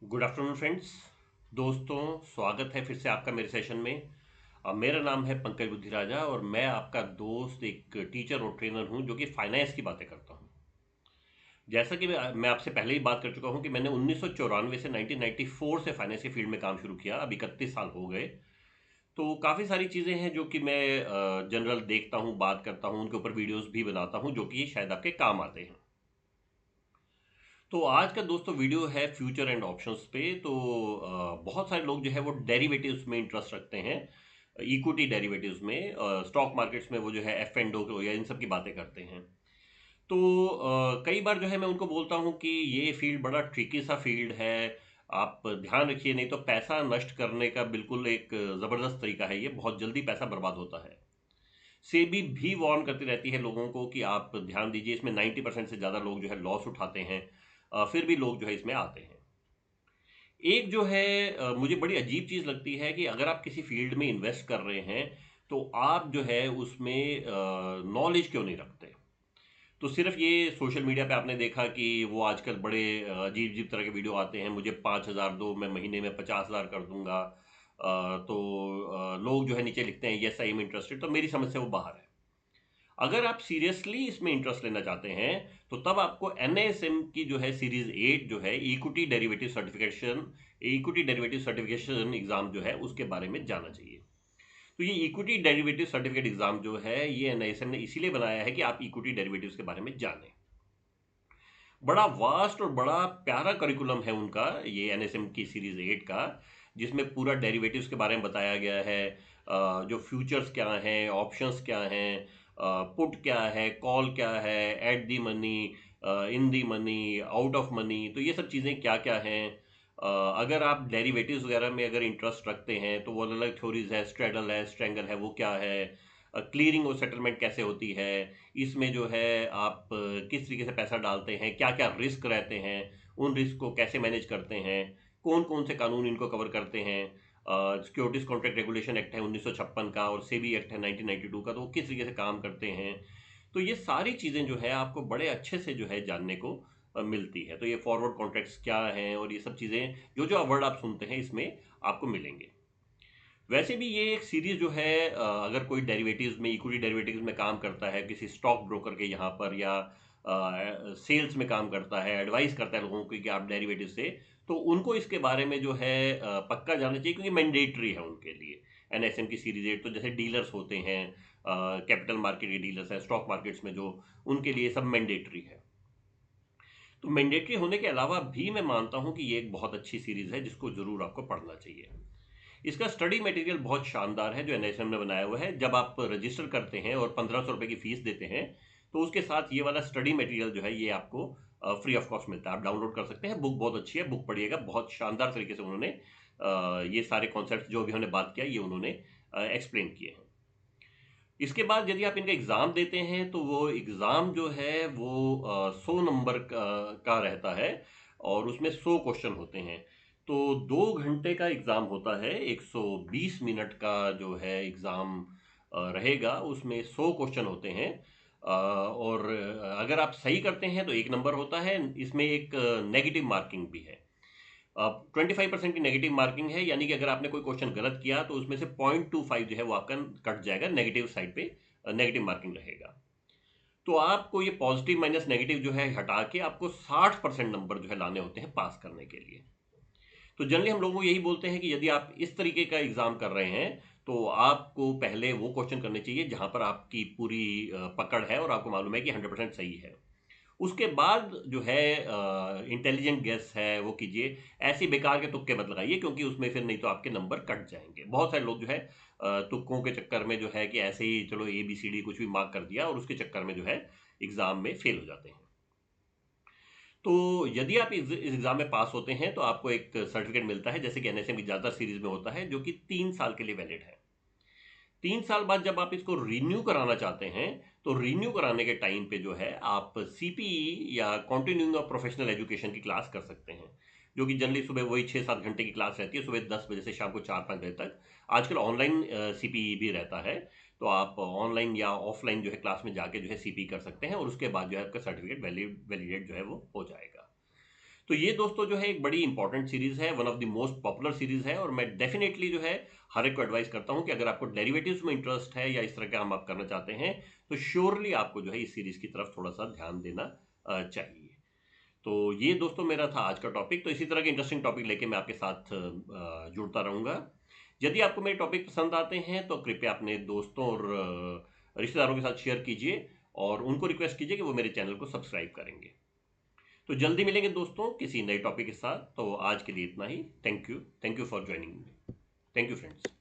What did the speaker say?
Good afternoon friends. दोस्तों, स्वागत है फिर से आपका मेरे सेशन में। मेरा नाम है पंकज बुद्धिराजा और मैं आपका दोस्त, एक टीचर और ट्रेनर हूं जो कि फाइनेंस की बातें करता हूं। जैसा कि मैं आपसे पहले ही बात कर चुका हूं कि मैंने 1994 से 1994 से फाइनेंस के फील्ड में काम शुरू किया। अब 31 साल हो गए। तो काफ़ी सारी चीज़ें हैं जो कि मैं जनरल देखता हूं, बात करता हूं, उनके ऊपर वीडियोस भी बनाता हूं जो कि शायद आपके काम आते हैं। तो आज का दोस्तों वीडियो है फ्यूचर एंड ऑप्शंस पे। तो बहुत सारे लोग जो है वो डेरिवेटिव्स में इंटरेस्ट रखते हैं, इक्विटी डेरिवेटिव्स में, स्टॉक मार्केट्स में वो जो है एफ एंड ओ या इन सब की बातें करते हैं। तो कई बार जो है मैं उनको बोलता हूँ कि ये फील्ड बड़ा ट्रिकी सा फील्ड है। आप ध्यान रखिए, नहीं तो पैसा नष्ट करने का बिल्कुल एक ज़बरदस्त तरीका है, ये बहुत जल्दी पैसा बर्बाद होता है। सेबी भी वार्न करती रहती है लोगों को कि आप ध्यान दीजिए, इसमें 90% से ज़्यादा लोग जो है लॉस उठाते हैं। फिर भी लोग जो है इसमें आते हैं। एक जो है मुझे बड़ी अजीब चीज़ लगती है कि अगर आप किसी फील्ड में इन्वेस्ट कर रहे हैं तो आप जो है उसमें नॉलेज क्यों नहीं रखते। तो सिर्फ ये सोशल मीडिया पे आपने देखा कि वो आजकल बड़े अजीब अजीब तरह के वीडियो आते हैं, मुझे 5,000 दो, मैं महीने में 50,000 कर दूंगा। तो लोग जो है नीचे लिखते हैं यस आई एम इंटरेस्टेड। तो मेरी समझ से वो बाहर है। अगर आप सीरियसली इसमें इंटरेस्ट लेना चाहते हैं तो तब आपको एनएसएम की जो है सीरीज 8 जो है इक्विटी डेरिवेटिव सर्टिफिकेशन एग्जाम जो है उसके बारे में जानना चाहिए। तो ये इक्विटी डेरिवेटिव सर्टिफिकेट एग्जाम जो है ये एनआईएसएम ने इसीलिए बनाया है कि आप इक्विटी डेरिवेटिव्स के बारे में जानें। बड़ा वास्ट और बड़ा प्यारा करिकुलम है उनका, ये एनएसएम की सीरीज 8 का, जिसमें पूरा डेरिवेटिव्स के बारे में बताया गया है। जो फ्यूचर्स क्या हैं, ऑप्शंस क्या हैं, पुट क्या है, कॉल क्या है, at the money, in the money, out of money, तो ये सब चीज़ें क्या क्या हैं। अगर आप डेरिवेटिव्स वगैरह में अगर इंटरेस्ट रखते हैं तो वो अलग अलग थ्योरीज है, स्ट्रेडल है, स्ट्रेंगल है, वो क्या है, क्लियरिंग और सेटलमेंट कैसे होती है, इसमें जो है आप किस तरीके से पैसा डालते हैं, क्या क्या रिस्क रहते हैं, उन रिस्क को कैसे मैनेज करते हैं, कौन कौन से कानून इनको कवर करते हैं। सिक्योरिटीज कॉन्ट्रैक्ट रेगुलेशन एक्ट है 1956 का और सेबी एक्ट है 1992 का, तो वो किस तरीके से काम करते हैं। तो ये सारी चीज़ें जो है आपको बड़े अच्छे से जो है जानने को मिलती है। तो ये फॉरवर्ड कॉन्ट्रैक्ट्स क्या हैं और ये सब चीज़ें जो जो वर्ड आप सुनते हैं इसमें आपको मिलेंगे। वैसे भी ये एक सीरीज जो है, अगर कोई डेरिवेटिव्स में, इक्विटी डेरिवेटिव्स में काम करता है किसी स्टॉक ब्रोकर के यहाँ पर, या सेल्स में काम करता है, एडवाइस करता है लोगों को कि आप डेरिवेटिव से, तो उनको इसके बारे में जो है पक्का जानना चाहिए, क्योंकि मैंडेटरी है उनके लिए। एनएसएम की सीरीज 8 तो जैसे डीलर्स होते हैं, कैपिटल मार्केट के डीलर्स हैं स्टॉक मार्केट्स में, जो उनके लिए सब मैंडेटरी है। तो मैंडेटरी होने के अलावा भी मैं मानता हूँ कि ये एक बहुत अच्छी सीरीज है जिसको जरूर आपको पढ़ना चाहिए। इसका स्टडी मटेरियल बहुत शानदार है जो एनएसएम ने बनाया हुआ है। जब आप रजिस्टर करते हैं और 1,500 रुपये की फीस देते हैं तो उसके साथ ये वाला स्टडी मटेरियल जो है ये आपको फ्री ऑफ कॉस्ट मिलता है। आप डाउनलोड कर सकते हैं। बुक बहुत अच्छी है, बुक पढ़िएगा। बहुत शानदार तरीके से उन्होंने ये सारे कॉन्सेप्ट जो भी हमने बात किया ये उन्होंने एक्सप्लेन किए हैं। इसके बाद यदि आप इनका एग्ज़ाम देते हैं तो वो एग्ज़ाम जो है वो 100 नंबर का रहता है और उसमें 100 क्वेश्चन होते हैं। तो 2 घंटे का एग्ज़ाम होता है, 120 मिनट का जो है एग्ज़ाम रहेगा, उसमें 100 क्वेश्चन होते हैं। और अगर आप सही करते हैं तो 1 नंबर होता है। इसमें एक नेगेटिव मार्किंग भी है। 25% की नेगेटिव मार्किंग है, यानी कि अगर आपने कोई क्वेश्चन गलत किया तो उसमें से 0.25 जो है वो आपका कट जाएगा, नेगेटिव साइड पे नेगेटिव मार्किंग रहेगा। तो आपको ये पॉजिटिव माइनस नेगेटिव जो है हटा के आपको 60% नंबर जो है लाने होते हैं पास करने के लिए। तो जनरली हम लोगों को यही बोलते हैं कि यदि आप इस तरीके का एग्जाम कर रहे हैं तो आपको पहले वो क्वेश्चन करने चाहिए जहां पर आपकी पूरी पकड़ है और आपको मालूम है कि 100% सही है। उसके बाद जो है इंटेलिजेंट गेस है वो कीजिए। ऐसी बेकार के तुक्के मत लगाइए, क्योंकि उसमें फिर नहीं तो आपके नंबर कट जाएंगे। बहुत सारे लोग जो है तुक्कों के चक्कर में जो है कि ऐसे ही चलो ए बी सी डी कुछ भी मार्क कर दिया और उसके चक्कर में जो है एग्जाम में फेल हो जाते हैं। तो यदि आप इस एग्जाम में पास होते हैं तो आपको एक सर्टिफिकेट मिलता है, जैसे कि एनएसएम की ज़्यादा सीरीज में होता है, जो कि 3 साल के लिए वैलिड है। 3 साल बाद जब आप इसको रिन्यू कराना चाहते हैं तो रिन्यू कराने के टाइम पे जो है आप सीपीई या कॉन्टिन्यूइंग ऑफ प्रोफेशनल एजुकेशन की क्लास कर सकते हैं, जो कि जनरली सुबह वही 6-7 घंटे की क्लास रहती है, सुबह 10 बजे से शाम को 4-5 बजे तक। आजकल ऑनलाइन सीपीई भी रहता है, तो आप ऑनलाइन या ऑफलाइन जो है क्लास में जाके जो है सीपीई कर सकते हैं और उसके बाद जो है आपका सर्टिफिकेट वैलिडेट जो है वो हो जाएगा। तो ये दोस्तों जो है एक बड़ी इंपॉर्टेंट सीरीज है, one of the most popular series है, और मैं डेफिनेटली जो है हर एक को एडवाइस करता हूं कि अगर आपको डेरिवेटिव्स में इंटरेस्ट है या इस तरह का हम आप करना चाहते हैं तो श्योरली आपको जो है इस सीरीज की तरफ थोड़ा सा ध्यान देना चाहिए। तो ये दोस्तों मेरा था आज का टॉपिक। तो इसी तरह के इंटरेस्टिंग टॉपिक लेके मैं आपके साथ जुड़ता रहूंगा। यदि आपको मेरे टॉपिक पसंद आते हैं तो कृपया अपने दोस्तों और रिश्तेदारों के साथ शेयर कीजिए और उनको रिक्वेस्ट कीजिए कि वो मेरे चैनल को सब्सक्राइब करेंगे। तो जल्दी मिलेंगे दोस्तों किसी नए टॉपिक के साथ। तो आज के लिए इतना ही। Thank you for joining me. Thank you friends.